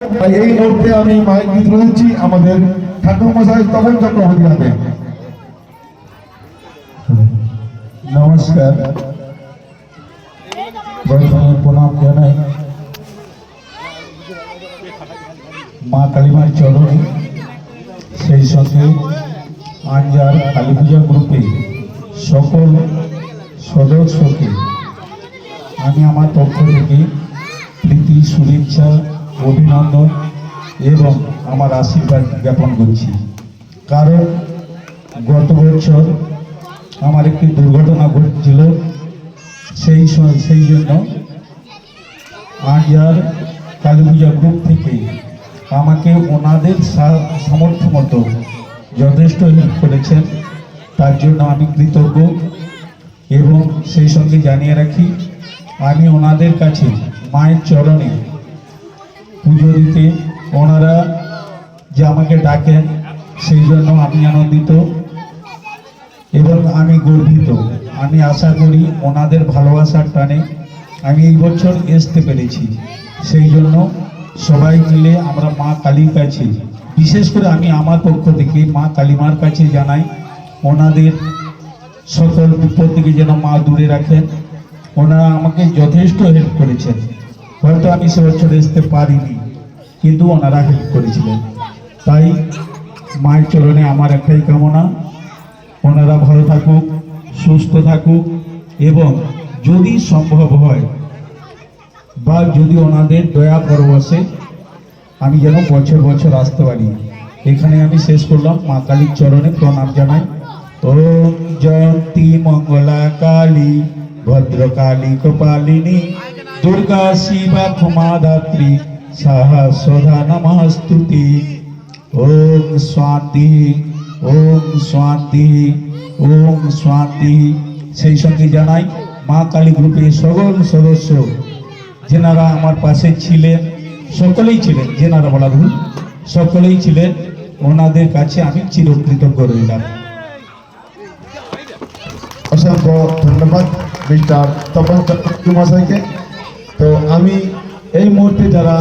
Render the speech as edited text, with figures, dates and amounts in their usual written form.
তাই এই মুহূর্তে আমি মাইক দিতে রয়েছি আমাদের ঠাকুর মশাই তপন চক্রবর্তী হাতে। নমস্কার, প্রথমে প্রণাম জানাই মা কালীমার চরণে, সেই সঙ্গে আঞ্জার কালী পূজা গ্রুপে সকল সদস্যকে আমি আমার পক্ষ থেকে প্রীতি, শুভেচ্ছা, অভিনন্দন এবং আমার আশীর্বাদ জ্ঞাপন করছি। কারণ গত বছর আমার একটি দুর্ঘটনা ঘটেছিল, সেই জন্য আঞ্জার কালী পূজা গ্রুপ থেকে আমাকে ওনাদের সামর্থ্য মতো যথেষ্ট হেল্প করেছেন, তার জন্য আমি কৃতজ্ঞ। এবং সেই সঙ্গে জানিয়ে রাখি, আমি ওনাদের কাছে মায়ের চরণে পুজো দিতে ওনারা যে আমাকে ডাকেন, সেই জন্য আমি আনন্দিত এবং আমি গর্বিত। আমি আশা করি ওনাদের ভালোবাসার টানে আমি এই বছর আসতে পেরেছি। সেই জন্য সবাই মিলে আমরা মা কালীর কাছে, বিশেষ করে আমি আমার পক্ষ থেকে মা কালীমার কাছে জানাই, ওনাদের সকল বিপদ থেকে যেন মা দূরে রাখেন। ওনারা আমাকে যথেষ্ট হেল্প করেছেন। হয়তো আমি সে বছর আসতে পারিনি, কিন্তু ওনারা হেল্প করেছিলেন। তাই মায়ের চরণে আমার একটাই কামনা, ওনারা ভালো থাকুক, সুস্থ থাকুক এবং যদি সম্ভব হয় বা যদি ওনাদের দয়া পরবশে আমি যেন বছর বছর আসতে পারি। এখানে আমি শেষ করলাম। মা কালীর চরণে প্রণাম জানাই। ওম জয়ন্তী মঙ্গলা কালী ভদ্রকালী কপালিনী দুর্গা শিবা ক্ষমা দাত্রী সাহা সদা নমস্তুতি। ওম শান্তি, ওম শান্তি, ওম শান্তি। সেই সঙ্গে জানাই মা কালী গ্রুপের সকল সদস্য যেনারা আমার পাশে ছিলেন, সকলেই ছিলেন, যেনারা বলা ভুল, সকলেই ছিলেন, ওনাদের কাছে আমি চিরকৃতজ্ঞ রইলাম। অসংখ্য ধন্যবাদ মিস্টার তপন চক্রবর্তী মশাইকে। তো আমি এই মুহূর্তে যারা